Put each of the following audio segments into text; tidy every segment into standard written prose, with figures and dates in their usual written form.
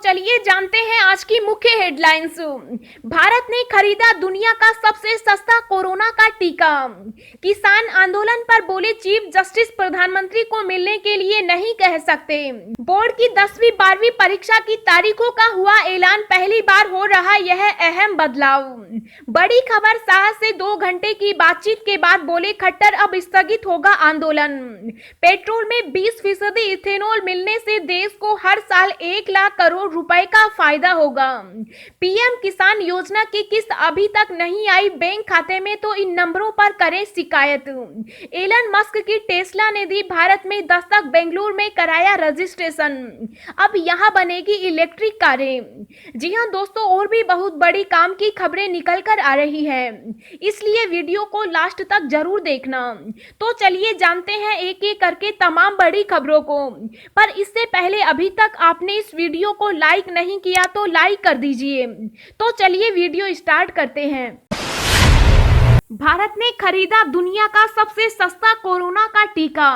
चलिए जानते हैं आज की मुख्य हेडलाइंस। भारत ने खरीदा दुनिया का सबसे सस्ता कोरोना का टीका। किसान आंदोलन पर बोले चीफ जस्टिस प्रधानमंत्री को मिलने के लिए नहीं कह सकते। बोर्ड की 10वीं 12वीं परीक्षा की तारीखों का हुआ ऐलान, पहली बार हो रहा यह अहम बदलाव। बड़ी खबर, शाह से 2 घंटे की बातचीत के बाद बोले खट्टर अब स्थगित होगा आंदोलन। पेट्रोल में 20% इथेनॉल मिलने से देश को हर साल 1 लाख करोड़ रुपए का फायदा होगा। पीएम किसान योजना की किस्त अभी तक नहीं आई बैंक खाते में तो इन नंबरों पर करें शिकायत। एलन मस्क की टेस्ला ने दी भारत में दस्तक, बेंगलुरु में कराया रजिस्ट्रेशन। अब यहां बनेगी इलेक्ट्रिक कारें। जी हां दोस्तों, और भी बहुत बड़ी काम की खबरें निकल कर आ रही है, इसलिए वीडियो को लास्ट तक जरूर देखना। तो चलिए जानते हैं एक एक करके तमाम बड़ी खबरों को। पर इससे पहले अभी तक आपने इस वीडियो को लाइक नहीं किया तो लाइक कर दीजिए। तो चलिए वीडियो स्टार्ट करते हैं। भारत ने खरीदा दुनिया का सबसे सस्ता कोरोना का टीका।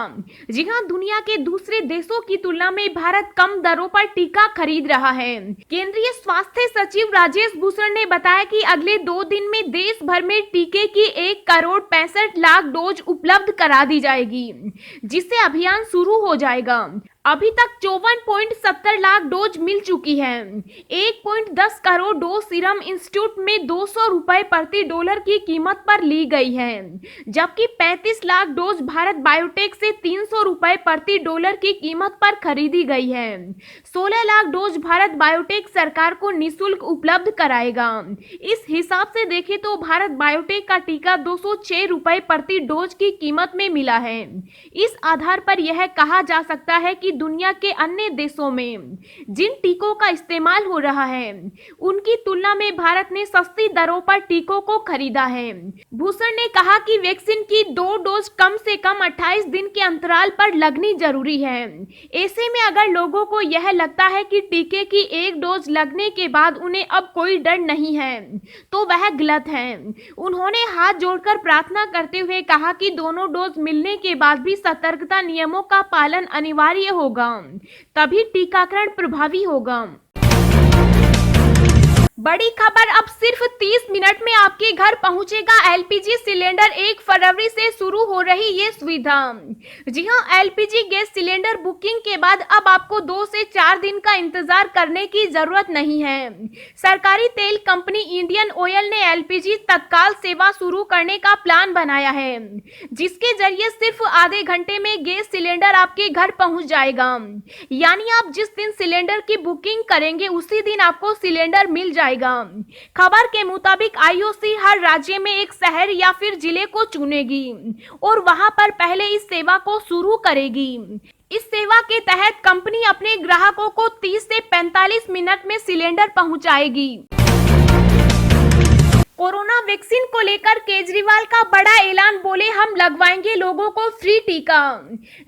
जी हां, दुनिया के दूसरे देशों की तुलना में भारत कम दरों पर टीका खरीद रहा है। केंद्रीय स्वास्थ्य सचिव राजेश भूषण ने बताया कि अगले 2 दिन में देश भर में टीके की 1 करोड़ 65 लाख डोज उपलब्ध करा दी जाएगी, जिससे अभियान शुरू हो जाएगा। अभी तक 54.70 लाख डोज मिल चुकी है। 1.10 करोड़ डोज सीरम इंस्टीट्यूट में 200 रुपए प्रति डॉलर की कीमत पर ली गई है, जबकि 35 लाख डोज भारत बायोटेक से 300 रुपए प्रति डॉलर की कीमत पर खरीदी गई है। 16 लाख डोज भारत बायोटेक सरकार को निःशुल्क उपलब्ध कराएगा। इस हिसाब से देखें तो भारत बायोटेक का टीका 206 रुपए प्रति डोज की कीमत में मिला है। इस आधार पर यह कहा जा सकता है कि दुनिया के अन्य देशों में जिन टीकों का इस्तेमाल हो रहा है, उनकी तुलना में भारत ने सस्ती दरों पर टीकों को खरीदा है। भूषण ने कहा कि वैक्सीन की 2 डोज कम से कम 28 दिन के अंतराल पर लगनी जरूरी है। ऐसे में अगर लोगों को यह लगता है कि टीके की 1 डोज लगने के बाद उन्हें अब कोई डर नहीं है, तो वह गलत है। उन्होंने हाथ जोड़कर प्रार्थना करते हुए कहा कि दोनों डोज मिलने के बाद भी सतर्कता नियमों का पालन अनिवार्य होगा, तभी टीकाकरण प्रभावी होगा। बड़ी खबर, अब सिर्फ 30 मिनट में आपके घर पहुंचेगा एलपीजी सिलेंडर। 1 फरवरी से शुरू हो रही ये सुविधा। जी हां, एलपीजी गैस सिलेंडर बुकिंग के बाद अब आपको 2 से 4 दिन का इंतजार करने की जरूरत नहीं है। सरकारी तेल कंपनी इंडियन ऑयल ने एलपीजी तत्काल सेवा शुरू करने का प्लान बनाया है, जिसके जरिए सिर्फ आधे घंटे में गैस सिलेंडर आपके घर पहुंच जाएगा। यानी आप जिस दिन सिलेंडर की बुकिंग करेंगे उसी दिन आपको सिलेंडर मिल जाएगा। खबर के मुताबिक आईओसी हर राज्य में एक शहर या फिर जिले को चुनेगी और वहां पर पहले इस सेवा को शुरू करेगी। इस सेवा के तहत कंपनी अपने ग्राहकों को 30 से 45 मिनट में सिलेंडर पहुंचाएगी। कोरोना वैक्सीन को लेकर केजरीवाल का बड़ा ऐलान, बोले हम लगवाएंगे लोगों को फ्री टीका।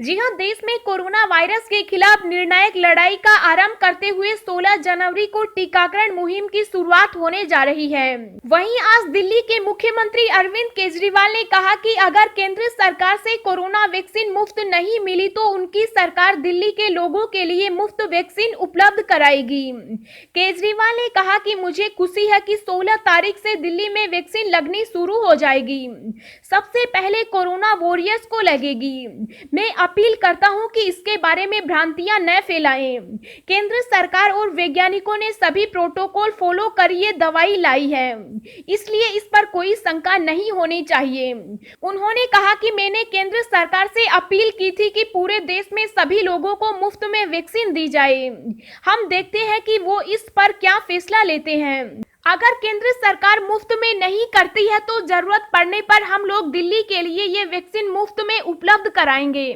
जी हां, देश में कोरोना वायरस के खिलाफ निर्णायक लड़ाई का आरंभ करते हुए 16 जनवरी को टीकाकरण मुहिम की शुरुआत होने जा रही है। वहीं आज दिल्ली के मुख्यमंत्री अरविंद केजरीवाल ने कहा कि अगर केंद्र सरकार से कोरोना वैक्सीन मुफ्त नहीं मिली तो उनकी सरकार दिल्ली के लोगों के लिए मुफ्त वैक्सीन उपलब्ध कराएगी। केजरीवाल ने कहा कि मुझे खुशी है कि 16 तारीख से दिल्ली में वैक्सीन लगनी शुरू हो जाएगी। सबसे पहले कोरोना वॉरियर्स को लगेगी। मैं अपील करता हूं कि इसके बारे में भ्रांतियां न फैलाएं। केंद्र सरकार और वैज्ञानिकों ने सभी प्रोटोकॉल फॉलो कर ये दवाई लाई है, इसलिए इस पर कोई शंका नहीं होनी चाहिए। उन्होंने कहा कि मैंने केंद्र सरकार से अपील की थी कि पूरे देश में सभी लोगों को मुफ्त में वैक्सीन दी जाए। हम देखते हैं कि वो इस पर क्या फैसला लेते हैं। अगर केंद्र सरकार मुफ्त में नहीं करती है तो जरूरत पड़ने पर हम लोग दिल्ली के लिए ये वैक्सीन मुफ्त में उपलब्ध कराएंगे।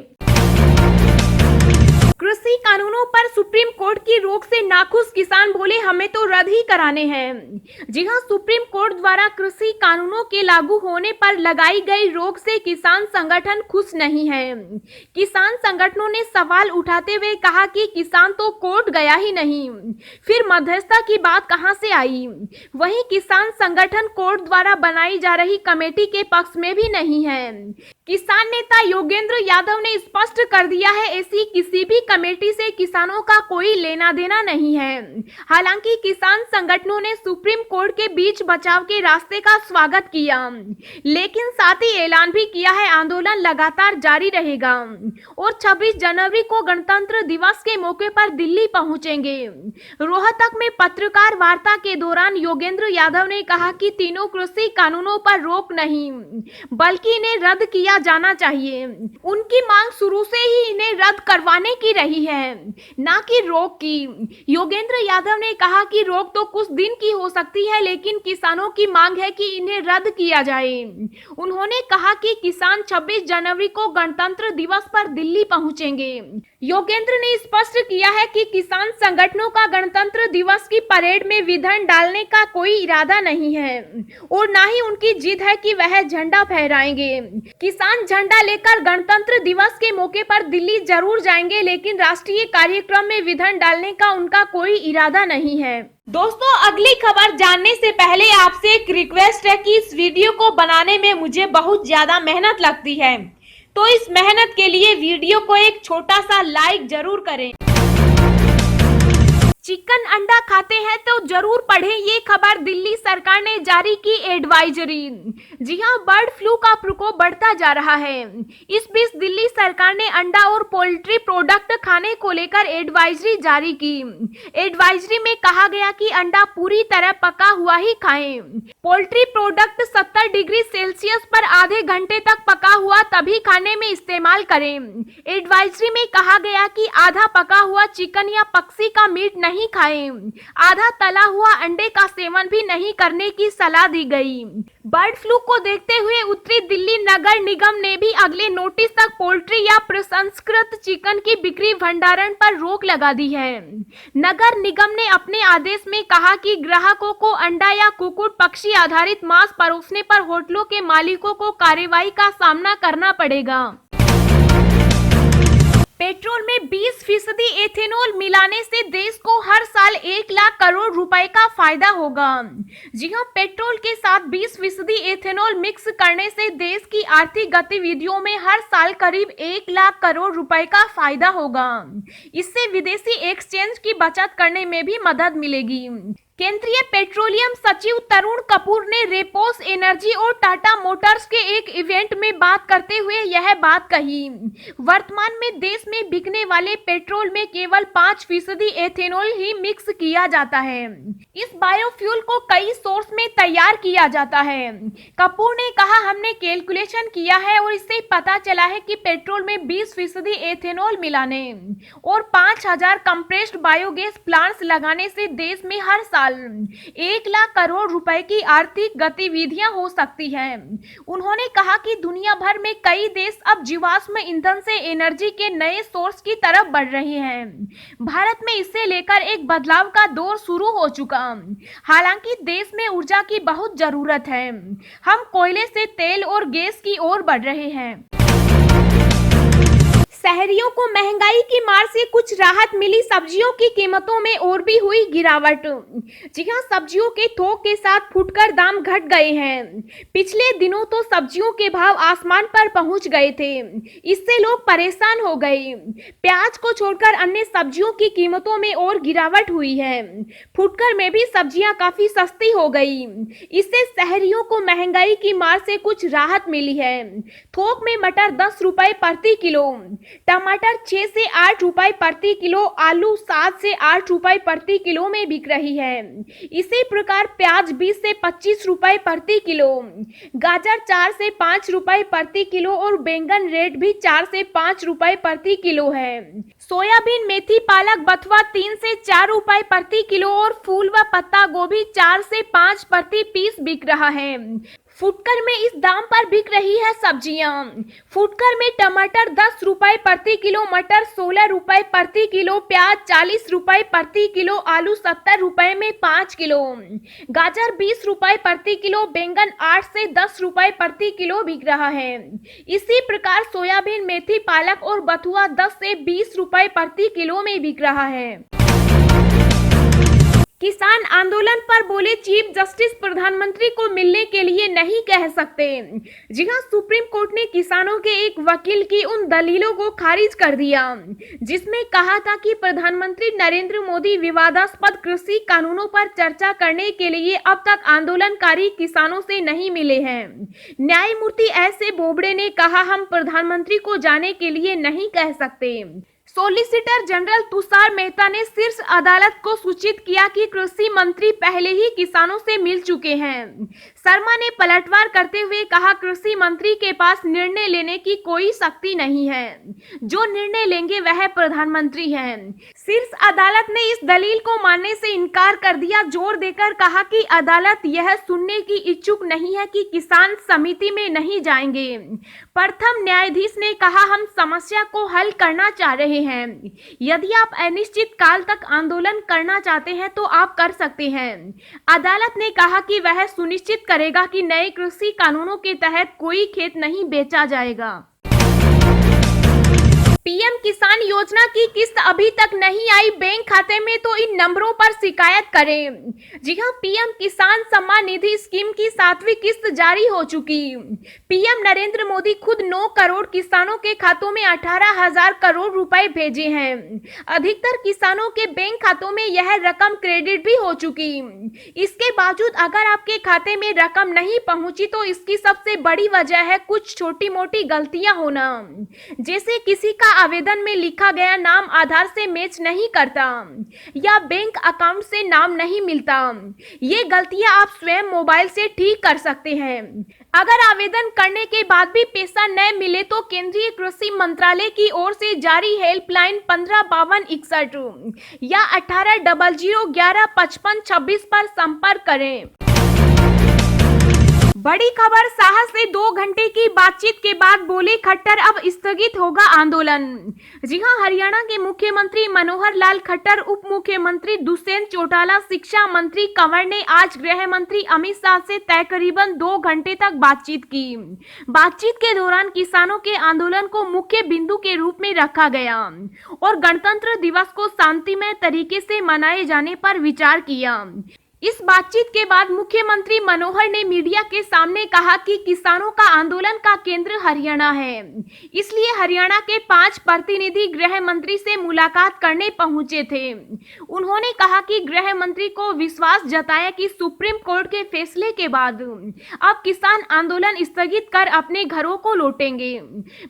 कृषि कानूनों पर सुप्रीम कोर्ट की रोक से नाखुश किसान बोले हमें तो रद्द ही कराने हैं। जी हां, सुप्रीम कोर्ट द्वारा कृषि कानूनों के लागू होने पर लगाई गई रोक से किसान संगठन खुश नहीं है। किसान संगठनों ने सवाल उठाते हुए कहा कि किसान तो कोर्ट गया ही नहीं, फिर मध्यस्थता की बात कहां से आई। वहीं किसान संगठन कोर्ट द्वारा बनाई जा रही कमेटी के पक्ष में भी नहीं है। किसान नेता योगेंद्र यादव ने स्पष्ट कर दिया है, ऐसी किसी भी कमेटी से किसानों का कोई लेना देना नहीं है। हालांकि किसान संगठनों ने सुप्रीम कोर्ट के बीच बचाव के रास्ते का स्वागत किया, लेकिन साथ ही ऐलान भी किया है आंदोलन लगातार जारी रहेगा और 26 जनवरी को गणतंत्र दिवस के मौके पर दिल्ली पहुंचेंगे। रोहतक में पत्रकार वार्ता के दौरान योगेंद्र यादव ने कहा कि तीनों कृषि कानूनों पर रोक नहीं, बल्कि इन्हें रद्द किया जाना चाहिए। उनकी मांग शुरू से ही इन्हें रद्द करवाने की रही है, ना कि रोक की। योगेंद्र यादव ने कहा कि रोक तो कुछ दिन की हो सकती है, लेकिन किसानों की मांग है कि इन्हें रद्द किया जाए। उन्होंने कहा कि किसान 26 जनवरी को गणतंत्र दिवस पर दिल्ली पहुंचेंगे। योगेंद्र ने स्पष्ट किया है कि किसान संगठनों का गणतंत्र दिवस की परेड में विघ्न डालने का कोई इरादा नहीं है और ना ही उनकी जिद है कि वह झंडा फहराएंगे। किसान झंडा लेकर गणतंत्र दिवस के मौके पर दिल्ली जरूर जाएंगे, लेकिन राष्ट्रीय कार्यक्रम में विघ्न डालने का उनका कोई इरादा नहीं है। दोस्तों, अगली खबर जानने से पहले आपसे एक रिक्वेस्ट है कि इस वीडियो को बनाने में मुझे बहुत ज्यादा मेहनत लगती है, तो इस मेहनत के लिए वीडियो को एक छोटा सा लाइक जरूर करें। चिकन अंडा खाते हैं तो जरूर पढ़ें ये खबर। दिल्ली सरकार ने जारी की एडवाइजरी। जी हां, बर्ड फ्लू का प्रकोप बढ़ता जा रहा है। इस बीच दिल्ली सरकार ने अंडा और पोल्ट्री प्रोडक्ट खाने को लेकर एडवाइजरी जारी की। एडवाइजरी में कहा गया कि अंडा पूरी तरह पका हुआ ही खाएं। पोल्ट्री प्रोडक्ट 70 डिग्री सेल्सियस पर आधे घंटे तक पका हुआ तभी खाने में इस्तेमाल करें। एडवाइजरी में कहा गया कि आधा पका हुआ चिकन या पक्षी का मीट नहीं खाएं। आधा तला हुआ अंडे का सेवन भी नहीं करने की सलाह दी गई। बर्ड फ्लू को देखते हुए उत्तरी दिल्ली नगर निगम ने भी अगले नोटिस तक पोल्ट्री या प्रसंस्कृत चिकन की बिक्री भंडारण पर रोक लगा दी है। नगर निगम ने अपने आदेश में कहा कि ग्राहकों को अंडा या कुक्कुट पक्षी आधारित मांस परोसने पर होटलों के मालिकों को कार्रवाई का सामना करना पड़ेगा। पेट्रोल में 20% एथेनॉल मिलाने से देश को हर साल 1 लाख करोड़ रुपए का फायदा होगा। जी हां, पेट्रोल के साथ 20% एथेनॉल मिक्स करने से देश की आर्थिक गतिविधियों में हर साल करीब 1 लाख करोड़ रुपए का फायदा होगा। इससे विदेशी एक्सचेंज की बचत करने में भी मदद मिलेगी। केंद्रीय पेट्रोलियम सचिव तरुण कपूर ने रेपोस एनर्जी और टाटा मोटर्स के एक इवेंट में बात करते हुए यह बात कही। वर्तमान में देश में बिकने वाले पेट्रोल में केवल 5% एथेनॉल ही मिक्स किया जाता है। इस बायोफ्यूल को कई सोर्स में तैयार किया जाता है। कपूर ने कहा, हमने कैलकुलेशन किया है और इससे पता चला है कि पेट्रोल में 20% एथेनॉल मिलाने और 5000 कंप्रेस्ड बायोगैस प्लांट्स लगाने से देश में हर साल 1 लाख करोड़ रुपए की आर्थिक गतिविधियां हो सकती हैं। उन्होंने कहा कि दुनिया भर में कई देश अब जीवाश्म ईंधन से एनर्जी के नए सोर्स की तरफ बढ़ रहे हैं। भारत में इसे लेकर एक बदलाव का दौर शुरू हो चुका। हालांकि देश में ऊर्जा की बहुत जरूरत है। हम कोयले से तेल और गैस की ओर बढ़ रहे हैं। शहरियों को महंगाई की मार से कुछ राहत मिली, सब्जियों की कीमतों में और भी हुई गिरावट। जी हां, सब्जियों के थोक के साथ फुटकर दाम घट गए हैं। पिछले दिनों तो सब्जियों के भाव आसमान पर पहुंच गए थे। इससे लोग परेशान हो गए। प्याज को छोड़कर अन्य सब्जियों की कीमतों में और गिरावट हुई है। फुटकर में भी सब्जियां काफी सस्ती हो गई। इससे शहरियों को महंगाई की मार से कुछ राहत मिली है। थोक में मटर 10 रुपए प्रति किलो, टमाटर 6 से 8 रुपए प्रति किलो, आलू 7 से 8 रुपए प्रति किलो में बिक रही है। इसी प्रकार प्याज 20 से 25 रुपए प्रति किलो, गाजर 4 से 5 रुपए प्रति किलो और बैंगन रेट भी 4 से 5 रुपए प्रति किलो है। सोयाबीन, मेथी, पालक, बथुआ 3 से 4 रुपए प्रति किलो और फूल व पत्ता गोभी 4 से 5 प्रति पीस बिक रहा है। फुटकर में इस दाम पर बिक रही है सब्जियां। फुटकर में टमाटर 10 रुपए प्रति किलो, मटर 16 रुपए प्रति किलो, प्याज 40 रुपए प्रति किलो, आलू 70 रुपए में 5 किलो, गाजर 20 रुपए प्रति किलो, बैंगन 8 से 10 रुपए प्रति किलो बिक रहा है। इसी प्रकार सोयाबीन, मेथी, पालक और बथुआ 10 से 20 रुपए प्रति किलो में बिक रहा है। किसान आंदोलन पर बोले चीफ जस्टिस प्रधानमंत्री को मिलने के लिए नहीं कह सकते। जी हां, सुप्रीम कोर्ट ने किसानों के एक वकील की उन दलीलों को खारिज कर दिया जिसमें कहा था कि प्रधानमंत्री नरेंद्र मोदी विवादास्पद कृषि कानूनों पर चर्चा करने के लिए अब तक आंदोलनकारी किसानों से नहीं मिले हैं। न्यायमूर्ति एस ए बोबड़े ने कहा, हम प्रधानमंत्री को जाने के लिए नहीं कह सकते। सॉलिसिटर जनरल तुषार मेहता ने शीर्ष अदालत को सूचित किया कि कृषि मंत्री पहले ही किसानों से मिल चुके हैं। शर्मा ने पलटवार करते हुए कहा, कृषि मंत्री के पास निर्णय लेने की कोई शक्ति नहीं है, जो निर्णय लेंगे वह प्रधानमंत्री हैं। शीर्ष अदालत ने इस दलील को मानने से इनकार कर दिया, जोर देकर कहा कि अदालत यह सुनने की इच्छुक नहीं है कि किसान समिति में नहीं जाएंगे। प्रथम न्यायाधीश ने कहा, हम समस्या को हल करना चाह रहे हैं। यदि आप अनिश्चित काल तक आंदोलन करना चाहते हैं तो आप कर सकते हैं। अदालत ने कहा कि वह सुनिश्चित करेगा कि नए कृषि कानूनों के तहत कोई खेत नहीं बेचा जाएगा। पीएम किसान योजना की किस्त अभी तक नहीं आई बैंक खाते में तो इन नंबरों पर शिकायत करें। जी हां, पीएम किसान सम्मान निधि स्कीम की 7वीं किस्त जारी हो चुकी। पीएम नरेंद्र मोदी खुद 9 करोड़ किसानों के खातों में 18,000 करोड़ रुपए भेजे हैं। अधिकतर किसानों के बैंक खातों में यह रकम क्रेडिट भी हो चुकी। इसके बावजूद अगर आपके खाते में रकम नहीं पहुंची तो इसकी सबसे बड़ी वजह है कुछ छोटी मोटी गलतियां होना, जैसे किसी का आवेदन में लिखा गया नाम आधार से मैच नहीं करता या बैंक अकाउंट से नाम नहीं मिलता। ये गलतियां आप स्वयं मोबाइल से ठीक कर सकते हैं। अगर आवेदन करने के बाद भी पैसा न मिले तो केंद्रीय कृषि मंत्रालय की ओर से जारी हेल्पलाइन 155261 या 1800115526 पर संपर्क करें। बड़ी खबर, साहस से 2 घंटे की बातचीत के बाद बोले खट्टर, अब स्थगित होगा आंदोलन। जी हां, हरियाणा के मुख्यमंत्री मनोहर लाल खट्टर, उप मुख्यमंत्री दुष्यंत चौटाला, शिक्षा मंत्री कंवर ने आज गृह मंत्री अमित शाह से तकरीबन 2 घंटे तक बातचीत की। बातचीत के दौरान किसानों के आंदोलन को मुख्य बिंदु के रूप में रखा गया और गणतंत्र दिवस को शांतिमय तरीके से मनाए जाने पर विचार किया। इस बातचीत के बाद मुख्यमंत्री मनोहर ने मीडिया के सामने कहा कि किसानों का आंदोलन का केंद्र हरियाणा है, इसलिए हरियाणा के 5 प्रतिनिधि गृह मंत्री से मुलाकात करने पहुंचे थे। उन्होंने कहा कि गृह मंत्री को विश्वास जताया कि सुप्रीम कोर्ट के फैसले के बाद अब किसान आंदोलन स्थगित कर अपने घरों को लौटेंगे।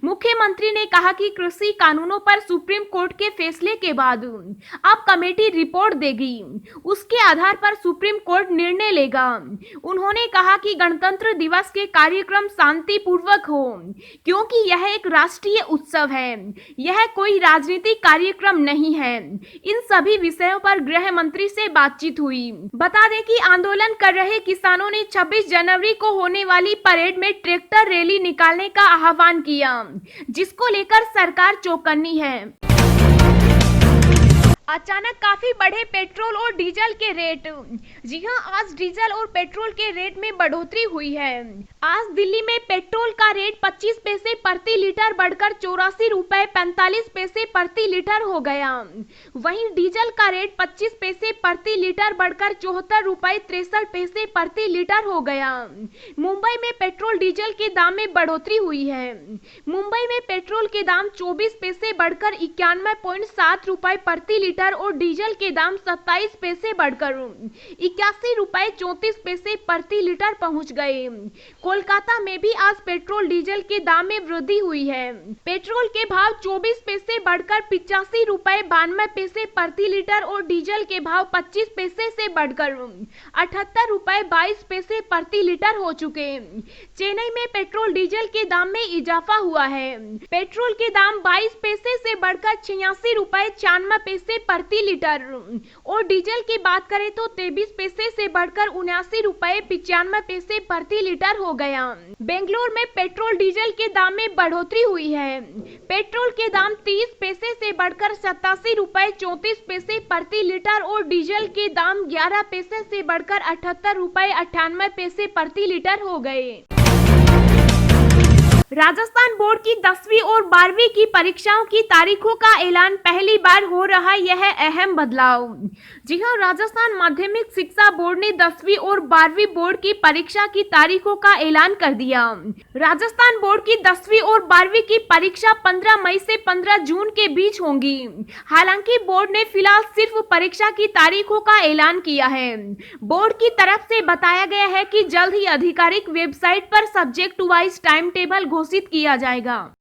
मुख्यमंत्री ने कहा कि कृषि कानूनों पर सुप्रीम कोर्ट के फैसले के बाद अब कमेटी रिपोर्ट देगी, उसके आधार पर सुप्रीम कोर्ट निर्णय लेगा। उन्होंने कहा कि गणतंत्र दिवस के कार्यक्रम शांतिपूर्वक हो, क्योंकि यह एक राष्ट्रीय उत्सव है, यह कोई राजनीतिक कार्यक्रम नहीं है। इन सभी विषयों पर गृह मंत्री से बातचीत हुई। बता दें कि आंदोलन कर रहे किसानों ने 26 जनवरी को होने वाली परेड में ट्रैक्टर रैली निकालने का आह्वान किया, जिसको लेकर सरकार चौकन्नी है। अचानक काफी बढ़े पेट्रोल और डीजल के रेट। जी हां, आज डीजल और पेट्रोल के रेट में बढ़ोतरी हुई है। आज दिल्ली में पेट्रोल का रेट 25 पैसे प्रति लीटर बढ़कर 84 रुपए 45 पैसे प्रति लीटर हो गया। वहीं डीजल का रेट 25 पैसे प्रति लीटर बढ़कर 74 रुपए 63 पैसे प्रति लीटर हो गया। मुंबई में पेट्रोल डीजल के दाम में बढ़ोतरी हुई है। मुंबई में पेट्रोल के दाम 24 पैसे बढ़कर 91.7 रुपए प्रति लीटर और डीजल के दाम 27 पैसे बढ़कर 81 रुपए 34 पैसे प्रति लीटर पहुंच गए। कोलकाता में भी आज पेट्रोल डीजल के दाम में वृद्धि हुई है। पेट्रोल के भाव 24 पैसे बढ़कर 85 रुपए 92 पैसे प्रति लीटर और डीजल के भाव 25 पैसे से बढ़कर 78 रुपए 22 पैसे प्रति लीटर हो चुके। चेन्नई में पेट्रोल डीजल के दाम में इजाफा हुआ है। पेट्रोल के दाम 22 पैसे से बढ़कर 86 रुपए 96 पैसे प्रति लीटर और डीजल की बात करें तो 23 पैसे से बढ़कर 79 रुपए 95 पैसे प्रति लीटर हो गया। बेंगलुरु में पेट्रोल डीजल के दाम में बढ़ोतरी हुई है। पेट्रोल के दाम 30 पैसे से बढ़कर 87 रुपए 34 पैसे प्रति लीटर और डीजल के दाम 11 पैसे से बढ़कर 78 रुपए 98 पैसे प्रति लीटर हो गए। राजस्थान बोर्ड की 10वीं और 12वीं की परीक्षाओं की तारीखों का ऐलान पहली बार हो रहा है यह अहम बदलाव। जी हां, राजस्थान माध्यमिक शिक्षा बोर्ड ने 10वीं और 12वीं बोर्ड की परीक्षा की तारीखों का ऐलान कर दिया। राजस्थान बोर्ड की 10वीं और 12वीं की परीक्षा 15 मई से 15 जून के बीच होंगी। हालांकि बोर्ड ने फिलहाल सिर्फ परीक्षा की तारीखों का ऐलान किया है। बोर्ड की तरफ से बताया गया है कि जल्द ही आधिकारिक वेबसाइट पर सब्जेक्ट वाइज टाइम टेबल घोषित किया जाएगा।